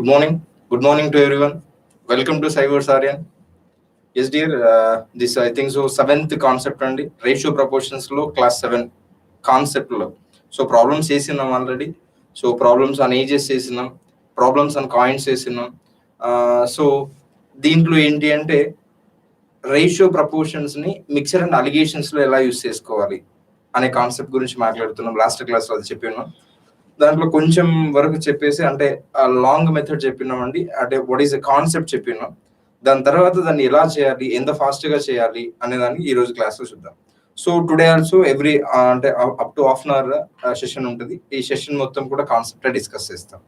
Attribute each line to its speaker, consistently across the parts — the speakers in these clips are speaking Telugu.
Speaker 1: Good morning. Good morning to everyone. Welcome to Cyber Saryan. Yes, dear. This I think so seventh concept and ratio proportions lo class 7 concept lo. So problems చేసినాం already. So problems on ages చేసినాం, problems on coins చేసినాం. So దీంట్లో ఏంటి అంటే రేషియో ప్రపోర్షన్స్ ని మిక్సర్ అండ్ అలిగేషన్స్ లో ఎలా యూస్ చేసుకోవాలి అనే కాన్సెప్ట్ గురించి మాట్లాడుతున్నాం. లాస్ట్ క్లాస్ లో అది చెప్పినాం. దాంట్లో కొంచెం వరకు చెప్పేసి అంటే లాంగ్ మెథడ్ చెప్పినామండి. అంటే వాట్ ఈస్ ఎ కాన్సెప్ట్ చెప్పినాం. దాని తర్వాత దాన్ని ఎలా చేయాలి, ఎంత ఫాస్ట్ గా చేయాలి అనే దాన్ని ఈ రోజు క్లాస్ లో చూద్దాం. సో టుడే ఆల్సో ఎవ్రీ అంటే up to half an hour session ఉంటుంది. ఈ సెషన్ మొత్తం కూడా కాన్సెప్ట్ డిస్కస్ చేస్తాం.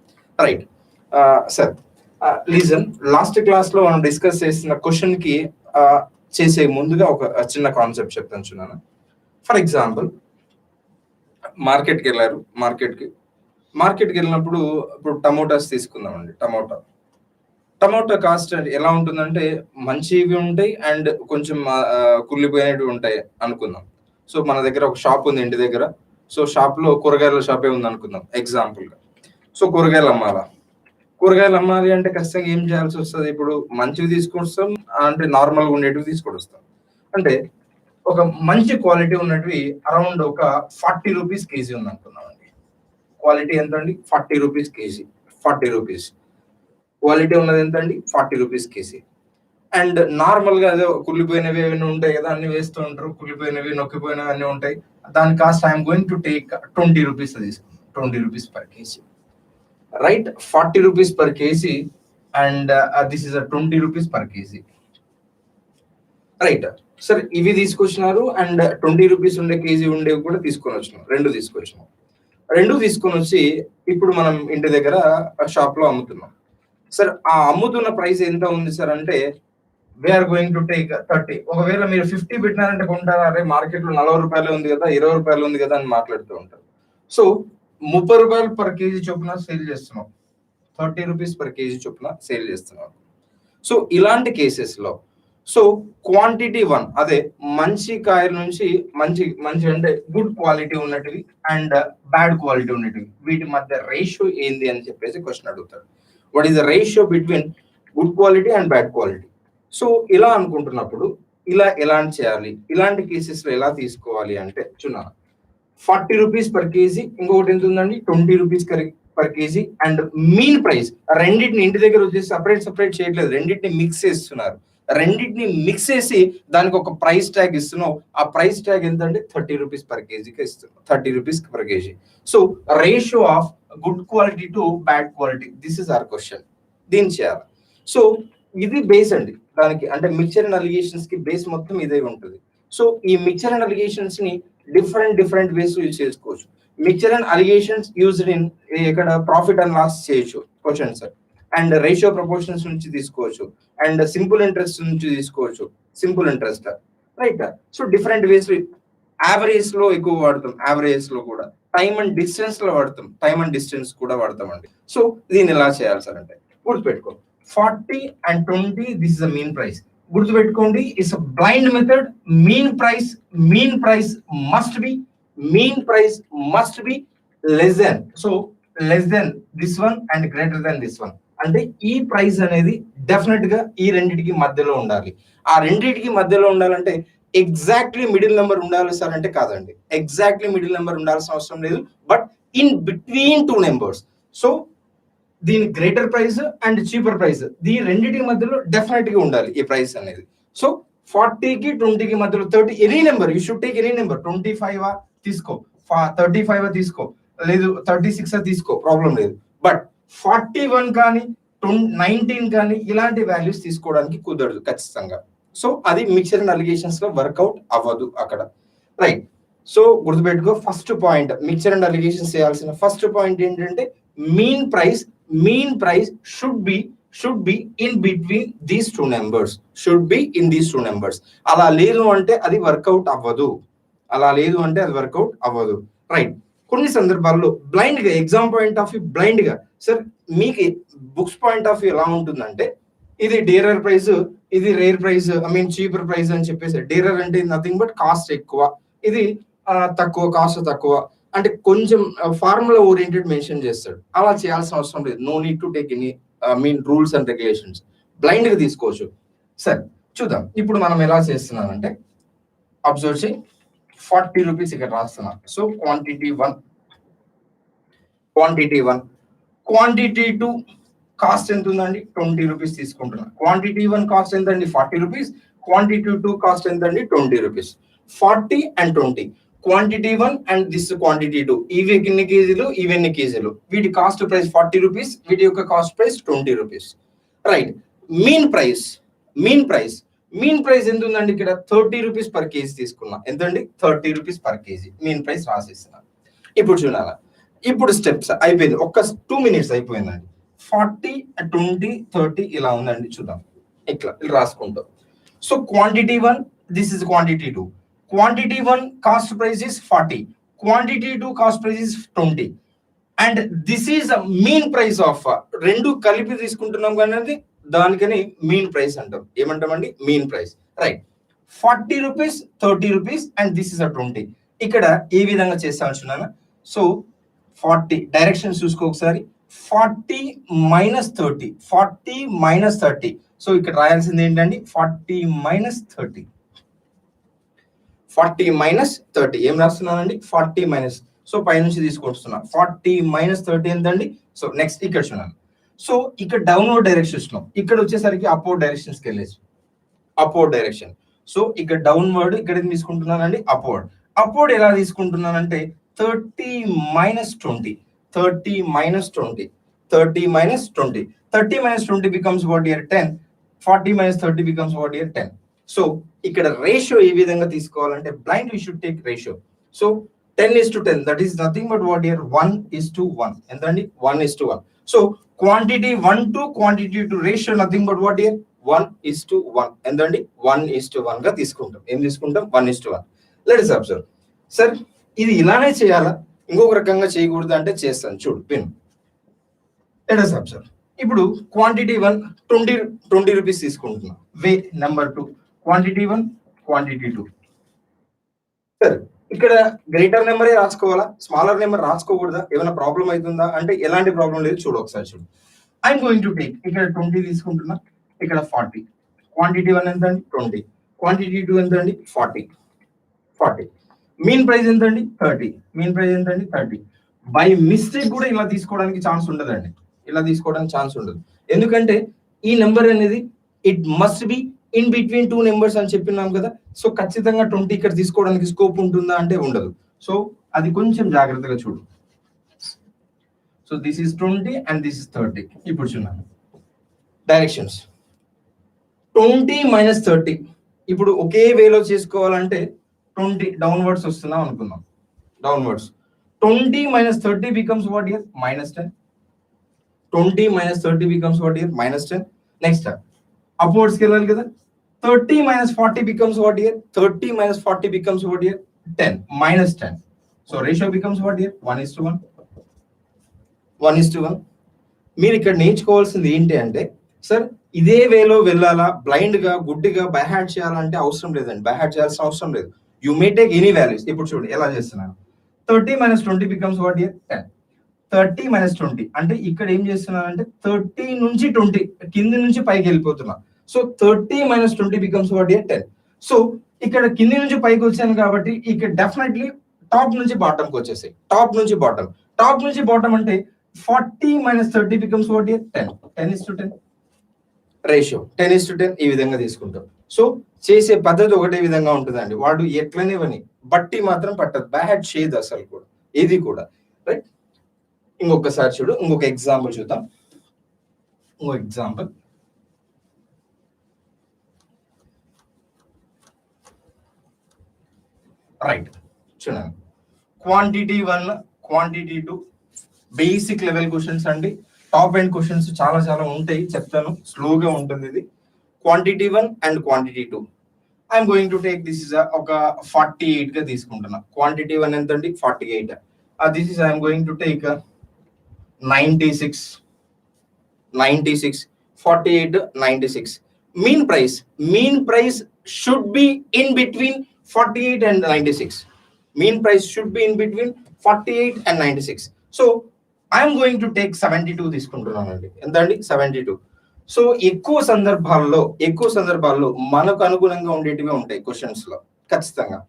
Speaker 1: Right sir, listen last class లో మనం డిస్కస్ చేసిన క్వశ్చన్ కి చేసే ముందుగా ఒక చిన్న కాన్సెప్ట్ చెప్తాను చూడాను. ఫర్ ఎగ్జాంపుల్, మార్కెట్కి వెళ్ళారు. మార్కెట్కి వెళ్ళినప్పుడు ఇప్పుడు టమోటాస్ తీసుకుందామండి. టమోటా కాస్ట్ ఎలా ఉంటుందంటే మంచివి ఉంటాయి అండ్ కొంచెం కుళ్ళిపోయినవి ఉంటాయి అనుకుందాం. సో మన దగ్గర ఒక షాప్ ఉంది ఇంటి దగ్గర. సో షాప్ లో కూరగాయల షాపే ఉంది అనుకుందాం ఎగ్జాంపుల్ గా. సో కూరగాయలు అమ్మాలి అంటే ఖచ్చితంగా ఏం చేయాల్సి వస్తుంది? ఇప్పుడు మంచివి తీసుకొస్తాం అంటే నార్మల్గా ఉండేటివి తీసుకొస్తాం. అంటే ఒక మంచి క్వాలిటీ ఉన్నటివి అరౌండ్ ఒక 40 రూపీస్ కేజీ ఉంది అనుకున్నాం అండి. క్వాలిటీ ఎంత అండి? 40 రూపీస్ కేజీ. 40 రూపీస్ క్వాలిటీ ఉన్నది ఎంత అండి? 40 రూపీస్ కేజీ. అండ్ నార్మల్ గా అదే కుళ్ళిపోయినవి ఏమైనా ఉంటాయి కదా, అన్ని వేస్తూ ఉంటారు. కుళ్ళిపోయినవి, నొక్కిపోయినవి అన్ని ఉంటాయి. దాని cost I'm going to take 20 rupees తీసుకుంటాం. 20 rupees per KG. Right, 40 rupees per KG and this is 20 rupees per KG. Right sir, ఇవి తీసుకొచ్చినారు అండ్ 20 రూపీస్ ఉండే కేజీ ఉండేవి కూడా తీసుకొని వచ్చినాం. రెండు తీసుకొని వచ్చి ఇప్పుడు మనం ఇంటి దగ్గర షాప్ లో అమ్ముతున్నాం. సార్, ఆ అమ్ముతున్న ప్రైస్ ఎంత ఉంది సార్ అంటే వీఆర్ గోయింగ్ టు టేక్ 30. ఒకవేళ మీరు 50 పెట్టినారంటే కొంటారా? అరే మార్కెట్ లో 40 రూపాయలు ఉంది కదా, 20 రూపాయలు ఉంది కదా అని మాట్లాడుతూ ఉంటారు. సో 30 రూపాయలు పర్ కేజీ చొప్పున సేల్ చేస్తున్నాం. 30 రూపీస్ పర్ కేజీ చొప్పున సేల్ చేస్తున్నాం. సో ఇలాంటి కేసెస్ లో సో క్వాంటిటీ 1, అదే మంచి కాయల నుంచి మంచి అంటే గుడ్ క్వాలిటీ ఉన్నటివి అండ్ బ్యాడ్ క్వాలిటీ ఉన్నటివి, వీటి మధ్య రేషియో ఏంది అని చెప్పేసి క్వశ్చన్ అడుగుతారు. What is the ratio between good quality and bad quality? So ఇలా అనుకుంటున్నప్పుడు ఎలాంటి చేయాలి, ఇలాంటి కేసెస్ లో ఎలా తీసుకోవాలి అంటే చూడాలి. 40 రూపీస్ పర్ కేజీ, ఇంకొకటి ఎంత ఉందండి 20 rupees per KG and mean price. రెండింటిని ఇంటి దగ్గర వచ్చేసి సపరేట్ చేయట్లేదు, రెండింటిని మిక్స్ చేస్తున్నారు. రెండింటిని మిక్స్ చేసి దానికి ఒక ప్రైస్ ట్యాగ్ ఇస్తున్నాం. ఆ ప్రైస్ ట్యాగ్ ఎంత అంటే 30 రూపీస్ పర్ కేజీకి ఇస్తున్నాం. 30 rupees per KG. So ratio of good quality to bad quality, this is our question. దీన్ని చేయాలి. సో ఇది బేస్ అండి దానికి, అంటే మిక్చర్ అండ్ అలిగేషన్స్ కి బేస్ మొత్తం ఇదే ఉంటుంది. సో ఈ మిక్చర్ అండ్ అలిగేషన్స్ ని డిఫరెంట్ వేస్ యూజ్ చేసుకోవచ్చు. Mixture and allegations used in ఇక్కడ ప్రాఫిట్ అండ్ లాస్ చేయొచ్చు question sir, and ratio proportions నుంచి తీసుకోవచ్చు, అండ్ సింపుల్ ఇంట్రెస్ట్ నుంచి తీసుకోవచ్చు. Simple interest, right. So different ways. Average లో ఎక్కువ వాడతాం, యావరేజ్ లో కూడా టైమ్ అండ్ డిస్టెన్స్ లో వాడతాం, టైమ్ అండ్ డిస్టెన్స్ కూడా వాడతామండి. సో దీన్ని ఎలా చేయాలి సార్ అంటే గుర్తుపెట్టుకో, 40 and 20 this is the mean price. గుర్తుపెట్టుకోండి, it's a blind method. Mean price must be less than, so less than this one and greater than this one. అంటే ఈ ప్రైస్ అనేది డెఫినెట్ గా ఈ రెండింటికి మధ్యలో ఉండాలి. ఆ రెండింటికి మధ్యలో ఉండాలంటే ఎగ్జాక్ట్లీ మిడిల్ నెంబర్ ఉండాలి సార్ అంటే కాదండి. ఎగ్జాక్ట్లీ మిడిల్ నెంబర్ ఉండాల్సిన అవసరం లేదు, but in between 2 numbers. So దీని greater price and cheaper price, దీని రెండింటికి మధ్యలో డెఫినెట్ గా ఉండాలి ఈ ప్రైస్ అనేది. సో 40కి 20కి మధ్యలో 30, any number you should take any number. 25 తీసుకో, 35 తీసుకో, లేదు 36 తీసుకో, ప్రాబ్లం లేదు. బట్ 41 కానీ 19 కానీ ఇలాంటి వాల్యూస్ తీసుకోవడానికి కుదరదు ఖచ్చితంగా. సో అది మిక్చర్ అండ్ అలిగేషన్స్ లో వర్కౌట్ అవ్వదు అక్కడ, రైట్. సో గుర్తుపెట్టుకో, first point mixture and allegations చేయాల్సిన ఫస్ట్ పాయింట్ ఏంటంటే mean price should be in between these 2 numbers. అలా లేదు అంటే అది వర్కౌట్ అవ్వదు. రైట్. కొన్ని సందర్భాల్లో బ్లైండ్ గా, exam point of view blind గా, సార్ మీకు బుక్స్ పాయింట్ ఆఫ్ వ్యూ ఎలా ఉంటుందంటే ఇది డీరర్ ప్రైస్, ఇది రేర్ ప్రైస్, చీపర్ ప్రైస్ అని చెప్పేసి. డీరర్ అంటే నథింగ్ బట్ కాస్ట్ ఎక్కువ, ఇది తక్కువ, కాస్ట్ తక్కువ అంటే కొంచెం ఫార్ములా ఓరియంటెడ్ మెన్షన్ చేస్తాడు. అలా చేయాల్సిన అవసరం లేదు. No need to take any mean rules and regulations blind గా తీసుకోవచ్చు. సరే చూద్దాం ఇప్పుడు మనం ఎలా చేస్తున్నామంటే అబ్జర్వ్ చేయి 40 రూపీస్ ఇక్కడ రాస్తున్నాం. So quantity 1, quantity 1, quantity 2 cost ఎంత ఉందండి 20 రూపీస్ తీసుకుంటున్నాం. క్వాంటిటీ 1 కాస్ట్ ఎంత అండి 40 రూపీస్, క్వాంటిటీ 2 కాస్ట్ ఎంత అండి 20 rupees. 40 and 20, quantity 1 and this quantity 2, ఇవి ఎన్ని కేజీలు ఇవి ఎన్ని కేజీలు, వీటి కాస్ట్ ప్రైస్ 40 రూపీస్, వీటి యొక్క cost price 20 rupees. Right. Mean price, mean price, mean price ఎంత ఉందండి ఇక్కడ 30 రూపీస్ పర్ కేజీ తీసుకున్నా. ఎంతండి 30 rupees per KG mean price రాసేస్తున్నా. ఇప్పుడు చూడాలా, ఇప్పుడు స్టెప్స్ అయిపోయింది, ఒక్క 2 minutes అయిపోయిందండి. 40, 20, 30 ఇలా ఉందండి. చూద్దాం ఇట్లా రాసుకుంటాం. So quantity 1, this is quantity 2. Quantity 1 cost price is 40, quantity 2 cost price is 20, and this is mean price of, రెండు కలిపి తీసుకుంటున్నాం కానీ దానికని మీన్ ప్రైస్ అంటాం. ఏమంటామండి mean price. Right. 40 rupees, 30 rupees and this is 20. ఇక్కడ ఏ విధంగా చేస్తాను. సో 40 డైరెక్షన్స్ చూసుకో ఒకసారి. 40 minus 30, 40 minus 30. సో ఇక్కడ రాయాల్సింది ఏంటండి 40 minus 30, 40 minus 30. ఏం రాస్తున్నానండి 40 మైనస్. సో పైనుంచి తీసుకొస్తున్నా 40 minus 30 ఎంతండి. సో నెక్స్ట్ ఇక్కడ చూడండి. సో ఇక్కడ డౌన్వర్డ్ డైరెక్షన్ చూస్తున్నాం, ఇక్కడ వచ్చేసరికి అప్వర్డ్ డైరెక్షన్స్కి వెళ్ళేసి అప్వర్డ్ డైరెక్షన్. సో ఇక్కడ డౌన్వర్డ్ ఇక్కడ తీసుకుంటున్నానండి అప్వర్డ్. అప్వర్డ్ ఎలా తీసుకుంటున్నానంటే 30 minus 20, 30 minus 20, 30 minus 20, 30 minus 20 becomes what here 10, 40 minus 30 becomes what here 10. So ఇక్కడ రేషియో ఏ విధంగా తీసుకోవాలంటే blind we should take ratio. So 10:10, that is nothing but what here 1:1. ఎంతండి 1:1. So quantity 1 to quantity 2 ratio nothing but what here 1:1. ఎంతండి 1:1 గా తీసుకుంటాం. ఏం తీసుకుంటాం 1:1. Let us observe. సార్ ఇది ఇలానే చేయాలా, ఇంకొక రకంగా చేయకూడదు అంటే చేస్తాను. చూడు విను. Let us observe. ఇప్పుడు క్వాంటిటీ 1 20 రూపీస్ తీసుకుంటున్నా. వే నెంబర్ 2 క్వాంటిటీ 1, క్వాంటిటీ 2. సరే ఇక్కడ గ్రేటర్ నెంబరే రాసుకోవాలా, స్మాలర్ నెంబర్ రాసుకోకూడదా, ఏమైనా ప్రాబ్లం అవుతుందా అంటే ఎలాంటి ప్రాబ్లం లేదు. చూడు ఒకసారి చూడు. ఐఎమ్ గోయింగ్ టు టేక్ ఇక్కడ 20 తీసుకుంటున్నా, ఇక్కడ 40. క్వాంటిటీ 1 ఎంత అండి 20, క్వాంటిటీ 2 ఎంత అండి 40, 40. మీన్ ప్రైస్ ఎంత అండి 30, మీన్ ప్రైస్ ఎంత అండి 30. బై మిస్టేక్ కూడా ఇలా తీసుకోవడానికి ఛాన్స్ ఉండదండి, ఇలా తీసుకోవడానికి ఛాన్స్ ఉండదు. ఎందుకంటే ఈ నెంబర్ అనేది it must be in between 2 numbers అని చెప్పినాం కదా. సో ఖచ్చితంగా 20 ఇక్కడ తీసుకోవడానికి స్కోప్ ఉంటుందా అంటే ఉండదు. సో అది కొంచెం జాగ్రత్తగా చూడు. So this is 20 and this is 30. ఇప్పుడు చూడండి డైరెక్షన్స్ 20 minus 30. ఇప్పుడు ఒకే వేలో చేసుకోవాలంటే 20 డౌన్వర్డ్స్ వస్తున్నాం అనుకుందాం, downwards. 20 minus 30 becomes what here -10. 20 minus 30 becomes what here -10. Next అప్వర్డ్స్కి వెళ్ళాలి కదా. 30 minus 40 becomes what here 30 minus 40 becomes what here 10, -10. So ratio becomes what here 1:1, 1:1. మీరు ఇక్కడ నేర్చుకోవాల్సింది ఏంటి అంటే సార్ ఇదే వేలో వెళ్ళాలా, బ్లైండ్ గా గుడ్డిగా బై హ్యాండ్ చేయాలంటే అవసరం లేదండి, బై హ్యాండ్ చేయాల్సిన అవసరం లేదు. You may take any values. ఇప్పుడు చూడు ఎలా చేస్తున్నాను. 30 minus 20 becomes what here 10, 30 minus 20 అంటే ఇక్కడ ఏం చేస్తున్నానంటే 30 నుంచి 20 కింది నుంచి పైకి వెళ్ళిపోతున్నా. So 30 minus 20 becomes what here 10. So ఇక్కడ కింది నుంచి పైకి వచ్చాను కాబట్టి ఇక్కడ డెఫినెట్లీ టాప్ నుంచి బాటంకి వచ్చేసాయి. టాప్ నుంచి బాటం, టాప్ నుంచి బాటం అంటే 40 minus 30 becomes what here 10, 10:10. Ratio 10:10 ఈ విధంగా తీసుకుంటాం. సో చేసే పద్ధతి ఒకటే విధంగా ఉంటుందండి, వాడు ఎట్లనేవని బట్టి మాత్రం పట్టదు, బ్యాడ్ చేయదు అసలు కూడా ఏది కూడా. రైట్. ఇంకొకసారి చూడు, ఇంకొక ఎగ్జాంపుల్ చూద్దాం. ఇంకొక ఎగ్జాంపుల్. రైట్ చూడండి. Quantity 1, quantity 2 basic level questions అండి. టాప్ ఎండ్ క్వశ్చన్స్ చాలా చాలా ఉంటాయి, చెప్తాను, స్లోగా ఉంటుంది ఇది. Quantity 1 and quantity 2. I'm going to take this is ఒక 48 గా తీసుకుంటున్నా. క్వాంటిటీ 1 ఎంత అండి 48. This is I'm going to take 96, 48, 96. Mean price should be in between 48 and 96. Mean price should be in between 48 and 96. So I'm going to take 72 తీసుకుంటున్నానండి. ఎంత అండి? 72. సో ఎక్కువ సందర్భాల్లో మనకు అనుగుణంగా ఉండేటివి ఉంటాయి క్వశ్చన్స్ లో ఖచ్చితంగా.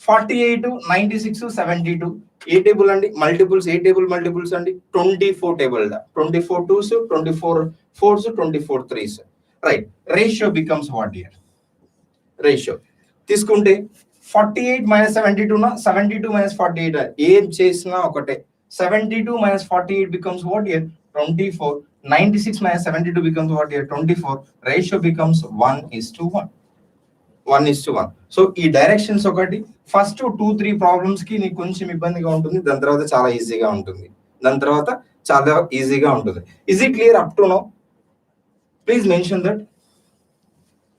Speaker 1: 48, 96, 72 ఏ టేబుల్ అండి? మల్టిపుల్స్. ఏ టేబుల్ మల్టిపుల్స్ అండి? 24 table. 24 2s, 24 4s, 24 3s. Right. Ratio becomes what here? Ratio తీసుకుంటే 48 మైనస్ 72 నా 72 మైనస్ 48 ఏం చేసినా ఒకటే. 72 minus 48 becomes what here? 24. 96 minus 72 becomes what here? 24. Ratio becomes 1:1. 1:1. So ఈ డైరెక్షన్స్ ఒకటి. ఫస్ట్ 2-3 ప్రాబ్లమ్స్ కి నీకు కొంచెం ఇబ్బందిగా ఉంటుంది, దాని తర్వాత చాలా ఈజీగా ఉంటుంది. Is it clear up to now? Please mention that.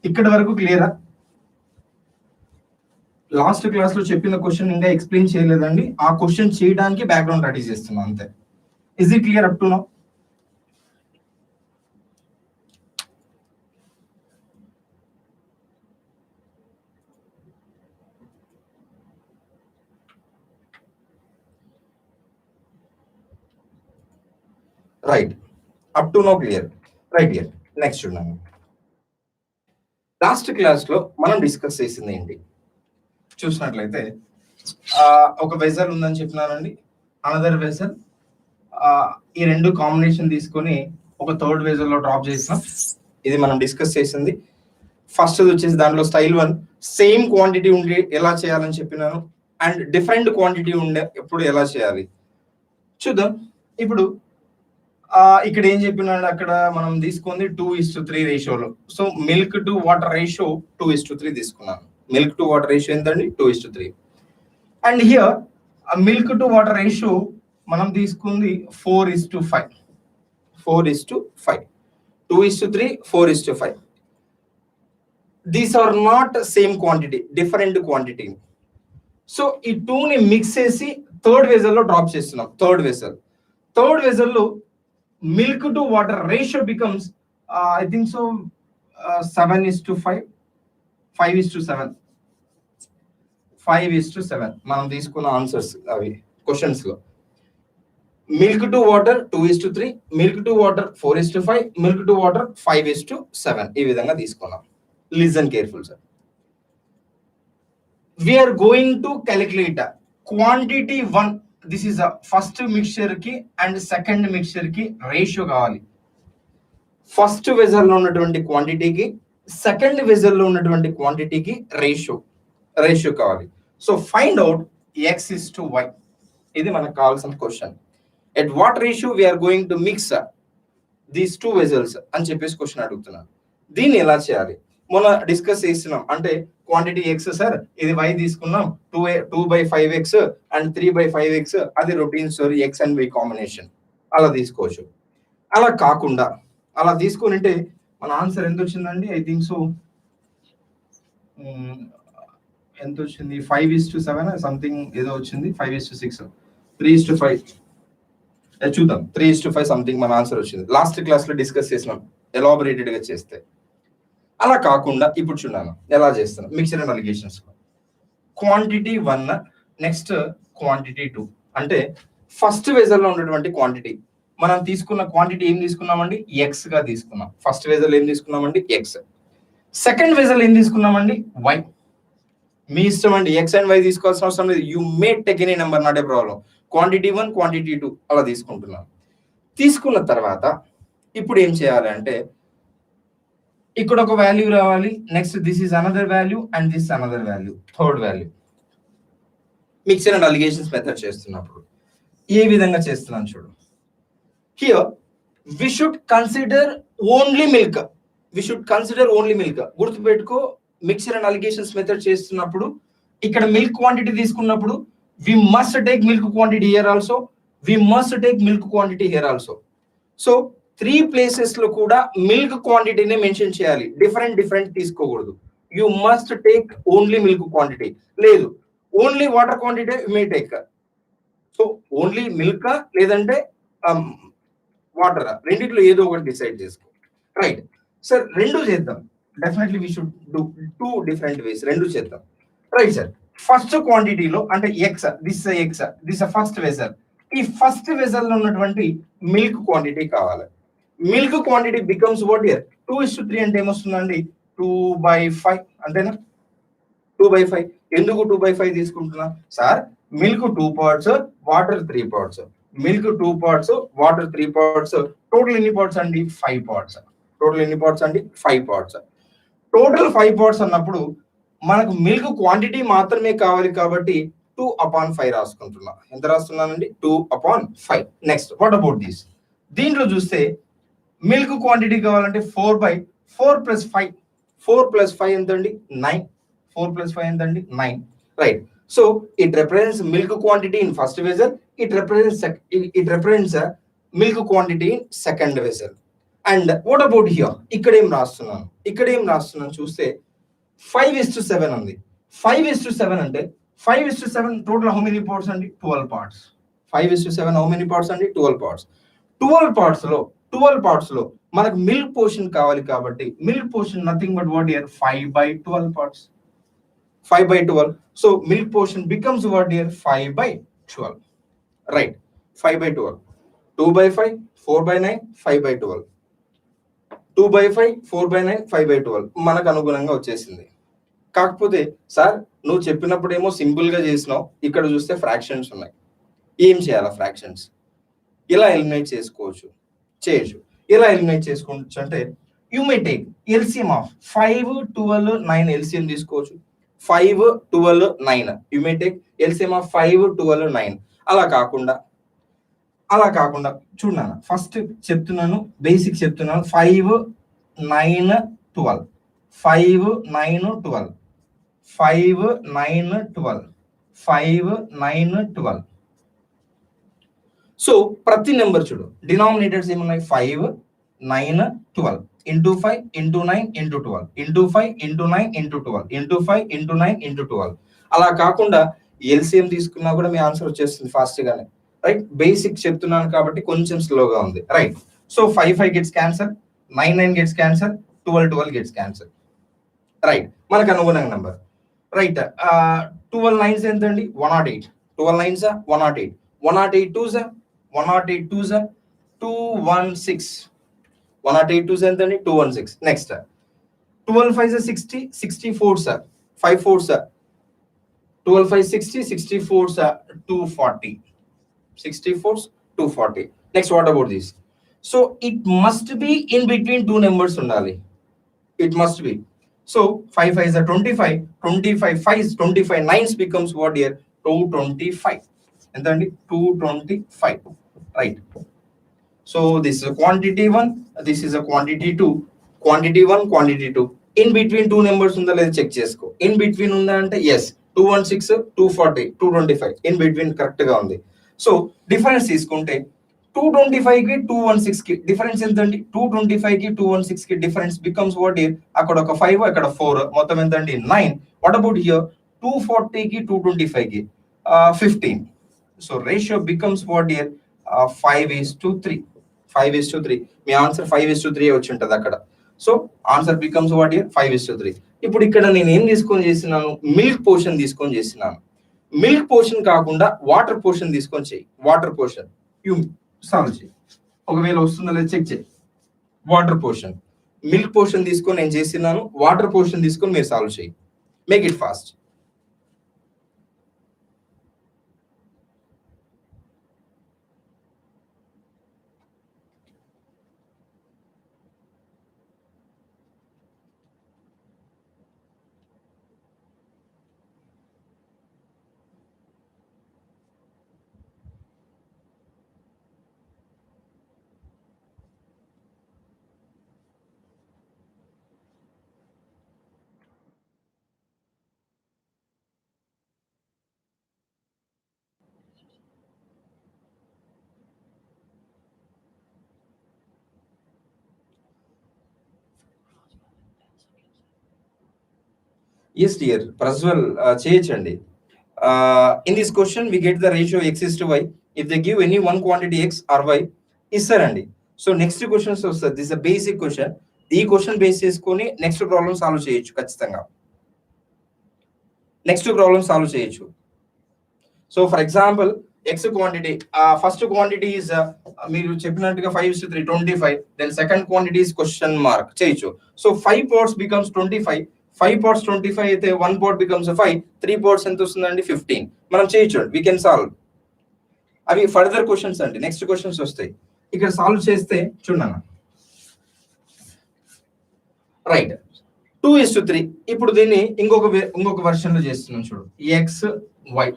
Speaker 1: ఇక్కడ వరకు క్లియరా? లాస్ట్ క్లాస్ లో చెప్పిన క్వశ్చన్ ఇంకా ఎక్స్ప్లెయిన్ చేయలేదండి. ఆ క్వశ్చన్ చేయడానికి బ్యాక్గ్రౌండ్ రెడీ చేస్తున్నాం అంతే. Is it clear up to now? Right. Up to now clear. Right year. Next చూడండి. లాస్ట్ క్లాస్ లో మనం డిస్కస్ చేసింది ఏంటి చూసినట్లయితే, ఒక వెజల్ ఉందని చెప్పినానండి, అనదర్ వెజల్. ఈ రెండు కాంబినేషన్ తీసుకొని ఒక థర్డ్ వెజల్ లో డ్రాప్ చేసినాం. ఇది మనం డిస్కస్ చేసింది. ఫస్ట్ వచ్చేసి దాంట్లో స్టైల్ 1 సేమ్ క్వాంటిటీ ఉండి ఎలా చేయాలని చెప్పినాను, అండ్ డిఫరెంట్ క్వాంటిటీ ఉండే ఎప్పుడు ఎలా చేయాలి చూద్దాం. ఇప్పుడు ఇక్కడ ఏం చెప్పినాడు, అక్కడ మనం తీసుకుంది 2:3 రేషియోలో. So milk to water ratio 2:3 తీసుకున్నాను. మిల్క్ టు వాటర్ రేషియో ఎంతండి? 2:3. And here milk to water ratio మనం తీసుకుంది 4:5. 4:5. 2:3, 4:5. These are not same quantity, different quantity. So ఈ 2ని మిక్స్ చేసి థర్డ్ వెజల్లో డ్రాప్ చేస్తున్నాం. థర్డ్ వెజల్లో milk to water ratio becomes I think so 7:5, 5:7. 5:7 మనం తీసుకున్న ఆన్సర్స్ అవి క్వశ్చన్స్ లో. Milk to water 2:3, milk to water 4:5, milk to water 5:7 ఈ విధంగా తీసుకున్నాం. Listen careful sir. we are going to calculate quantity 1. this is a first mixture కి and second mixture కి రేషియో కావాలి. ఫస్ట్ వెజల్ లో ఉన్నటువంటి క్వాంటిటీకి సెకండ్ వెజల్ లో ఉన్నటువంటి క్వాంటిటీకి రేషియో కావాలి. So find out x:y. ఇది మనకు కావాల్సిన question. At what ratio we are going to mix these 2 vessels అని చెప్పేసి క్వశ్చన్ అడుగుతున్నాను. దీన్ని ఎలా చేయాలి మొన్న డిస్కస్ చేస్తున్నాం. అంటే క్వాంటిటీ x సార్, ఇది y తీసుకున్నాం, 2/5x అండ్ 3/5x. అది routine story, x and y combination అలా తీసుకోవచ్చు. అలా కాకుండా అలా తీసుకొని ఉంటే మన ఆన్సర్ ఎంత వచ్చిందండి? ఐ థింక్ సో ఎంత వచ్చింది? 5:7 సంథింగ్ ఏదో వచ్చింది. 5:6, 3:5 చూద్దాం. 3:5 సంథింగ్ మన ఆన్సర్ వచ్చింది. లాస్ట్ క్లాస్ లో డిస్కస్ చేసినాం ఎలాబొరేటెడ్ గా చేస్తే. అలా కాకుండా ఇప్పుడు చూడాను ఎలా చేస్తాను. Mixture and allegations quantity 1 next quantity 2. అంటే ఫస్ట్ వెజల్ లో ఉన్నటువంటి క్వాంటిటీ మనం తీసుకున్న క్వాంటిటీ ఏం తీసుకున్నామండి? ఎక్స్ గా తీసుకున్నాం. ఫస్ట్ వెజల్ ఏం తీసుకున్నామండి? ఎక్స్. సెకండ్ వెజల్ ఏం తీసుకున్నామండి? వై. మీ ఇష్టం అండి, ఎక్స్ అండ్ వై తీసుకోవాల్సిన అవసరం లేదు. You may take any number, not a problem. Quantity 1, quantity 2 అలా తీసుకుంటున్నాం. తీసుకున్న తర్వాత ఇప్పుడు ఏం చేయాలి అంటే, ఇక్కడ ఒక వాల్యూ రావాలి. Next this is another value and this another value, third value. Mixture and alligations method చేస్తున్నప్పుడు ఏ విధంగా చేస్తున్నాను చూడు. Here we should consider only milk. గుర్తుపెట్టుకో, మిక్చర్ అండ్ అలిగేషన్స్ మెథడ్ చేస్తున్నప్పుడు ఇక్కడ మిల్క్ క్వాంటిటీ తీసుకున్నప్పుడు we must take milk quantity here also, we must take milk quantity here also. So 3 places లో కూడా మిల్క్ క్వాంటిటీనే మెన్షన్ చేయాలి. డిఫరెంట్ తీసుకోకూడదు. You must take only milk quantity. లేదు only water quantity may take. So only milk లేదంటే వాటర్, రెండిట్లో ఏదో ఒకటి డిసైడ్ చేసుకో. రైట్ సార్, రెండు చేద్దాం. Definitely we should do 2 different ways. రెండు చేద్దాం. Right sir. ఫస్ట్ క్వాంటిటీలో అంటే ఎక్స్, దిస్ ఫస్ట్ వెజల్. ఈ ఫస్ట్ వెజల్ లో ఉన్నటువంటి మిల్క్ క్వాంటిటీ కావాలి. Milk quantity becomes what here 2:3 అంటే ఏమొస్తుందండి 2/5 అంతేనా 2/5. ఎందుకు 2/5 తీసుకుంటున్నా sir? Milk 2 parts, water 3 parts. Milk 2 parts, water 3 parts, total ఎన్ని పార్ట్స్ అండి 5 పార్ట్స్. టోటల్ ఎన్ని పార్ట్స్ అండి 5 పార్ట్స్. టోటల్ 5 పార్ట్స్ అన్నప్పుడు మనకు మిల్క్ క్వాంటిటీ మాత్రమే కావాలి కాబట్టి 2/5 రాసుకుంటున్నా. ఎంత రాస్తున్నానండి 2/5. Next what about this? దీంట్లో చూస్తే మిల్క్ క్వాంటిటీ కావాలంటే 4/4 + 5. 4 + 5 ఎంతండి 9. 4 + 5 ఎంతండి 9. Right. So it represents milk quantity in first vessel. It represents milk quantity in second vessel. And what about here? ఇక్కడ ఏం రాస్తున్నాను చూస్తే 5:7 ఉంది. 5:7 అంటే 5:7 టోటల్ హౌ మెనీ పార్ట్స్ అండి 12 పార్ట్స్. 5:7 హౌ మెనీ పార్ట్స్ అండి 12 పార్ట్స్. 12 పార్ట్స్ లో మనకు మిల్క్ పోర్షన్ కావాలి కాబట్టి milk portion nothing but what here 5/12 parts. 5/12. So milk portion becomes what here 5/12. Right. 5/12. 2/5, 4/9, 5/12. 2/5, 4/9, 5/12 మనకు అనుగుణంగా వచ్చేసింది. కాకపోతే సార్ నువ్వు చెప్పినప్పుడేమో సింపుల్ గా చేసినావు, ఇక్కడ చూస్తే ఫ్రాక్షన్స్ ఉన్నాయి. ఏం చేయాలా? ఫ్రాక్షన్స్ ఇలా ఎలిమినేట్ చేయొచ్చు. ఎలా ఎలిమినేట్ చేసుకోవచ్చు అంటే you may take LCM of 5, 12, 9 LCM తీసుకోవచ్చు. 5, 12, 9 you may take LCM of 5, 12, 9. అలా కాకుండా చూడన్నా, ఫస్ట్ చెప్తున్నాను, బేసిక్ చెప్తున్నాను. 5, 9, 12. 5, 9, 12. 5, 9, 12. 5, 9, 12. సో ప్రతి నెంబర్ చూడు, డినామినేటర్స్ ఏమున్నాయి 5, 9, 12 into 5 into 9 into 12 into 5 into 9 into 12 into 5 into 9 into 12. అలా కాకుండా ఎల్సిఎం తీసుకున్నా కూడా మీ ఆన్సర్ వచ్చేస్తుంది ఫాస్ట్ గానే. రైట్. బేసిక్ చెప్తున్నాను కాబట్టి కొంచెం స్లోగా ఉంది. Right. So 5, 5 gets cancer, 9, 9 gets cancer, 12, 12 gets cancer. Right. మనకు అనుగుణంగా నెంబర్. రైట్. 12 9s ఎంతండి 108. 12 9s 108. 108 2s 108 2s 216. 108 2s ఎంతండి 216. Next 12 5s 60. 64s 5 4s 12 5 60. 64s 240. 64s 240. Next what about this? So it must be in between two numbers ఉండాలి. It must be. So 5 5s are 25. 25 5s 25 9s becomes what here 225. ఎంతండి 225. Right. So this is a quantity 1, this is a quantity 2. Quantity 1, quantity 2. In between two numbers ఉందా లేదా చెక్ చేసుకో. In between ఉందా అంటే yes. 216, 240, 225. In between కరెక్ట్ గా ఉంది. సో డిఫరెన్స్ తీసుకుంటే 225 కి 216 కి డిఫరెన్స్ ఎంతండి 225 కి 216 కి డిఫరెన్స్ బికమ్స్ వాట్ హియర్, అక్కడ ఒక 5 అక్కడ 4 మొత్తం ఎంతండి 9. వాట్ అబౌట్ హియర్ 240 కి 225 కి 15. So ratio becomes what here 5:3. 5:3. Me answer 5:3 వచ్చి ఉంటుంది అక్కడ. So answer becomes what here 5:3. ఇప్పుడు ఇక్కడ నేను ఏం తీసుకొని చేసినాను, మిల్క్ పోర్షన్ తీసుకొని చేసినాను. మిల్క్ పోర్షన్ కాకుండా వాటర్ పోర్షన్ తీసుకొని చేయి. వాటర్ పోర్షన్ యూ సాల్వ్ చేయి. ఒకవేళ వస్తుందో లేదు చెక్ చేయి. వాటర్ పోర్షన్, మిల్క్ పోర్షన్ తీసుకొని నేను చేసినాను, వాటర్ పోర్షన్ తీసుకొని మీరు సాల్వ్ చేయి. Make it fast. Yes dear, Praswal చేయొచ్చండి. In this question we get the ratio x is to y. If they give any one quantity x or y ఇస్తారండి. సో నెక్స్ట్ క్వశ్చన్స్ వస్తుంది. This a basic question. ఈ క్వశ్చన్ బేస్ చేసుకొని నెక్స్ట్ ప్రాబ్లమ్ సాల్వ్ చేయొచ్చు ఖచ్చితంగా. నెక్స్ట్ ప్రాబ్లమ్ సాల్వ్ చేయొచ్చు. So for example X quantity, first quantity is మీరు చెప్పినట్టుగా 5:3 25, then second quantity is question mark చేయొచ్చు. So 5 pots becomes 25, 5 pots 25 అయితే 1 pot becomes 5, 3 pots ఎంత వస్తుందండి 15. మనం చేయొచ్చు, we can solve. అవి ఫర్దర్ క్వశ్చన్స్ అండి, నెక్స్ట్ క్వశ్చన్స్ వస్తాయి. ఇక్కడ సాల్వ్ చేస్తే చూడన్న, రైట్ 2:3. ఇప్పుడు దీన్ని ఇంకొక వర్షన్ లో చేస్తున్నాం చూడు, ఎక్స్ వై.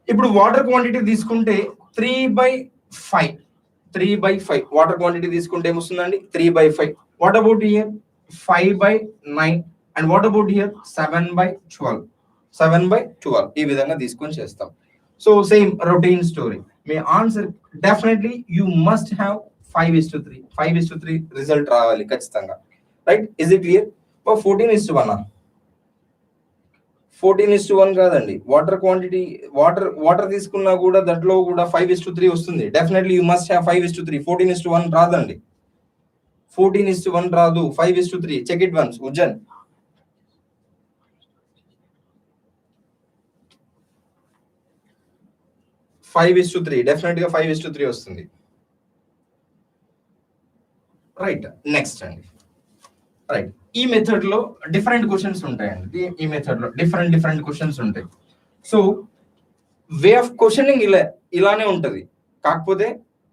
Speaker 1: ఇప్పుడు వాటర్ క్వాంటిటీ తీసుకుంటే 3/5 వాటర్ క్వాంటిటీ తీసుకుంటే ఏమొస్తుందండి 3/5. What about here 5/9, and what about here 7/12 ఈ విధంగా తీసుకొని చేస్తాం. So same routine story. Me answer definitely you must have 5:3 result రావాలి ఖచ్చితంగా, రైట్? Is it clear? 14:1 14:1 కాదండి, వాటర్ క్వాంటిటీ వాటర్ తీసుకున్నా కూడా దాంట్లో కూడా 5:3 వస్తుంది. Definitely you must have 5:3. 14:1 రాదండి, 14:1 రాదు, 5:3. చెక్ ఇట్ వన్స్ ఉజ్జన్. 5:3 డెఫినెట్ గా 5:3 వస్తుంది, రైట్? నెక్స్ట్ అండి, రైట్, ఈ మెథడ్ లో డిఫరెంట్ క్వశ్చన్స్ ఉంటాయండి. ఈ మెథడ్ లో డిఫరెంట్ క్వశ్చన్స్ ఉంటాయి. సో వే ఆఫ్ క్వశ్చనింగ్ ఇలానే ఉంటది. కాకపోతే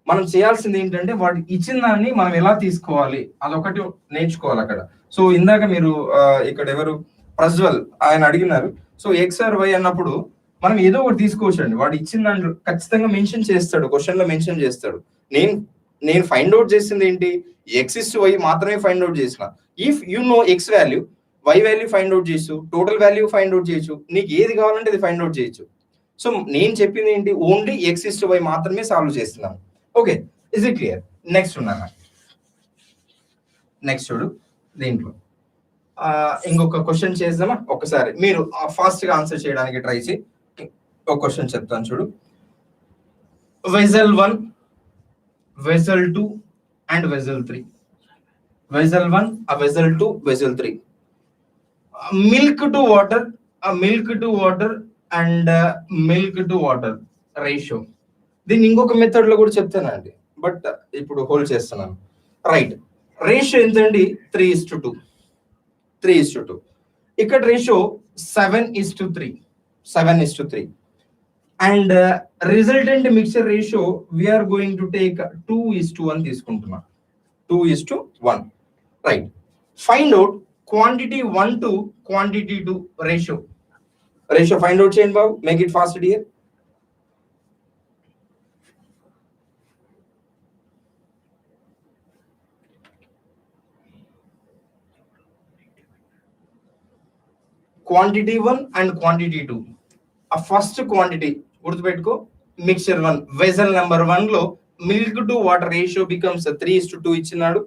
Speaker 1: మనం చేయాల్సింది ఏంటంటే వాటి ఇచ్చిన దాన్ని మనం ఎలా తీసుకోవాలి అదొకటి నేర్చుకోవాలి అక్కడ. సో ఇందాక మీరు ఇక్కడ ఎవరు ప్రజ్వల్ ఆయన అడిగినారు. సో ఎక్స్ ఆర్ వై అన్నప్పుడు మనం ఏదో ఒకటి తీసుకోవచ్చు అండి. వాడు ఇచ్చిన దాంట్లో ఖచ్చితంగా మెన్షన్ చేస్తాడు, క్వశ్చన్ లో మెన్షన్ చేస్తాడు. నేను ఫైండ్ అవుట్ చేసింది ఏంటి, x/y మాత్రమే ఫైండ్ అవుట్ చేసిన. If you know x value, y value find out చేయొచ్చు, టోటల్ వాల్యూ ఫైండ్ అవుట్ చేయొచ్చు, నీకు ఏది కావాలంటే అది ఫైండ్ అవుట్ చేయొచ్చు. సో నేను చెప్పింది ఏంటి, ఓన్లీ x/y మాత్రమే సాల్వ్ చేస్తున్నాను. Okay, is it clear? Next ఉన్నాను, నెక్స్ట్ చూడు, దీంట్లో ఇంకొక క్వశ్చన్ చేద్దామా? ఒకసారి మీరు ఫాస్ట్ గా ఆన్సర్ చేయడానికి ట్రై చేయి. ఒక క్వశ్చన్ చెప్తాను చూడు. Vessel 1, vessel 2 and vessel 3. Vessel 1, a vessel 2, vessel 3. Milk to water and milk to water ratio. దీన్ని ఇంకొక మెథడ్ లో కూడా చెప్తానండి, బట్ ఇప్పుడు హోల్డ్ చేస్తున్నాను. రైట్, రేషియో ఎంతండి 3:2. 3:2. ఇక్కడ ratio 7:3. And resultant mixture ratio we are going to take 2:1 తీసుకుంటున్నాం. 2:1, right? Find out quantity 1 to quantity 2 ratio find out చేయండి బాబు. Make it fast dear. Quantity 1 and quantity 2. ఆ ఫస్ట్ క్వాంటిటీ గుర్తుపెట్టుకో, మిక్చర్ 1, వెజల్ నెంబర్ 1 లో milk to water ratio becomes 3:2 ఇచ్చినాడు.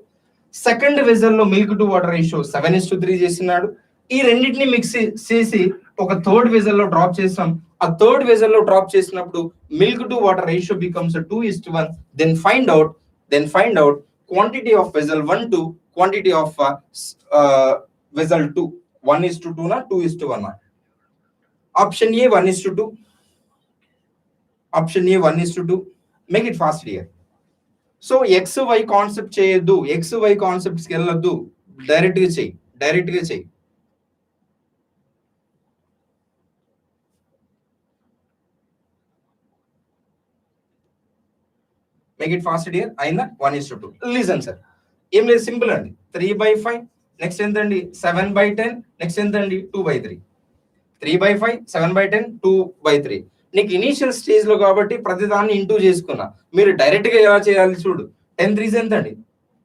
Speaker 1: సెకండ్ వెజల్ లో మిల్క్ టు వాటర్ రేషియో 7:3 చేసినాడు. ఈ రెండింటిని మిక్స్ చేసి ఒక థర్డ్ వెజల్ లో డ్రాప్ చేసాం. ఆ థర్డ్ వెజల్ లో డ్రాప్ చేసినప్పుడు milk to water ratio becomes 2:1. Then find out quantity of vessel 1 to quantity of vessel 2. 1:2 నా 2:1? Option A 1:2. Option A 1:2. Make it fast here. So XY concept చేయొద్దు, XY కాన్సెప్ట్స్ కి వెళ్ళొద్దు, డైరెక్ట్ గా చెయ్యి. Make it fast here. అయిందా? 1:2. లిజన్ సార్, ఏం లేదు, సింపుల్ అండి. 3/5, నెక్స్ట్ ఎంతండి 7/10, నెక్స్ట్ ఎంతండి 2/3. 3/5, 7/10, 2/3. నీకు ఇనీషియల్ స్టేజ్ లో కాబట్టి ప్రతిదాన్ని ఇంటూ చేసుకున్నా. మీరు డైరెక్ట్ గా ఎలా చేయాలి చూడు. 10 3s ఎంతండి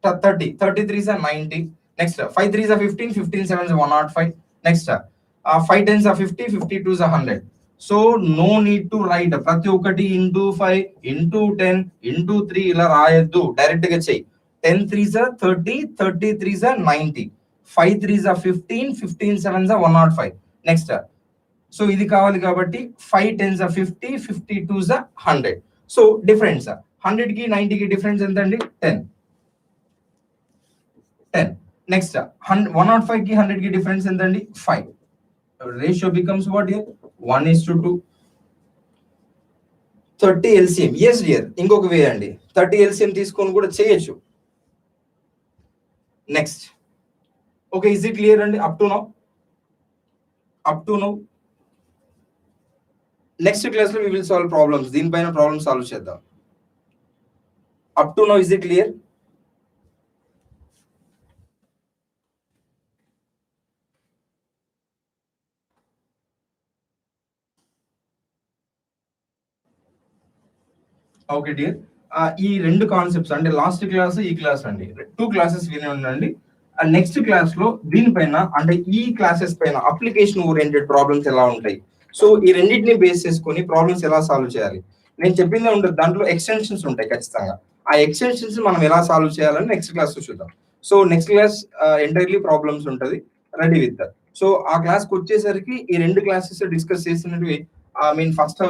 Speaker 1: 30, 30 3s 90. Next 5 3s 15, 15 7s 105. Next 5 10s 50, 50 2s 100. So no need to write ప్రతి ఒక్కటి ఇంటూ 5, ఇంటూ 10, ఇంటూ 3 ఇలా రాయొద్దు, డైరెక్ట్ గా చెయ్యి. 10 3s 30, 30 3s 90, 5 3s 15, 15 7s 105. Next so ఇది కావాలి కాబట్టి 5 10s 50, 50 2s 100. సో డిఫరెన్స్ 100 కి 90 కి డిఫరెన్స్ ఎంత అండి 10. నెక్స్ట్ 105 కి 100 కి డిఫరెన్స్ ఎంత అండి 5. Ratio becomes what here? 1:2. 30 LCM. Yes dear, ఇంకొక వే అండి, 30 LCM తీసుకొని కూడా చేయొచ్చు. Next, okay, is it clear అండి? Up to now next class లో వి విల్ సాల్వ్ ప్రాబ్లమ్స్. దీనిపైన ప్రాబ్లమ్ సాల్వ్ చేద్దాం. Up to now is it clear? Okay dear, ఈ రెండు కాన్సెప్ట్స్ అంటే లాస్ట్ క్లాస్ ఈ క్లాస్ అండి, 2 క్లాసెస్ విని ఉండండి. నెక్స్ట్ క్లాస్ లో దీనిపైన అంటే ఈ క్లాసెస్ పైన అప్లికేషన్ ఓరియంటెడ్ ప్రాబ్లమ్స్ ఎలా ఉంటాయి, సో ఈ రెండింటిని బేస్ చేసుకొని ప్రాబ్లమ్స్ ఎలా సాల్వ్ చేయాలి, నేను చెప్పిందే ఉంటుంది. దాంట్లో ఎక్స్టెన్షన్స్ ఉంటాయి ఖచ్చితంగా. ఆ ఎక్స్టెన్షన్స్ మనం ఎలా సాల్వ్ చేయాలని నెక్స్ట్ క్లాస్ లో చూద్దాం. So next class entirely problems ఉంటుంది, రెడీ విత్ దట్. సో ఆ క్లాస్కి వచ్చేసరికి ఈ రెండు క్లాసెస్ డిస్కస్ చేసినవి, ఐ మీన్ ఫస్ట్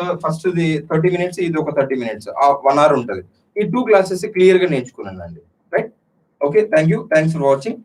Speaker 1: 30 minutes, ఇది ఒక 30 minutes, 1 hour ఉంటుంది. ఈ 2 classes క్లియర్ గా నేర్చుకున్నానండి. Right? Okay, thank you, thanks for watching.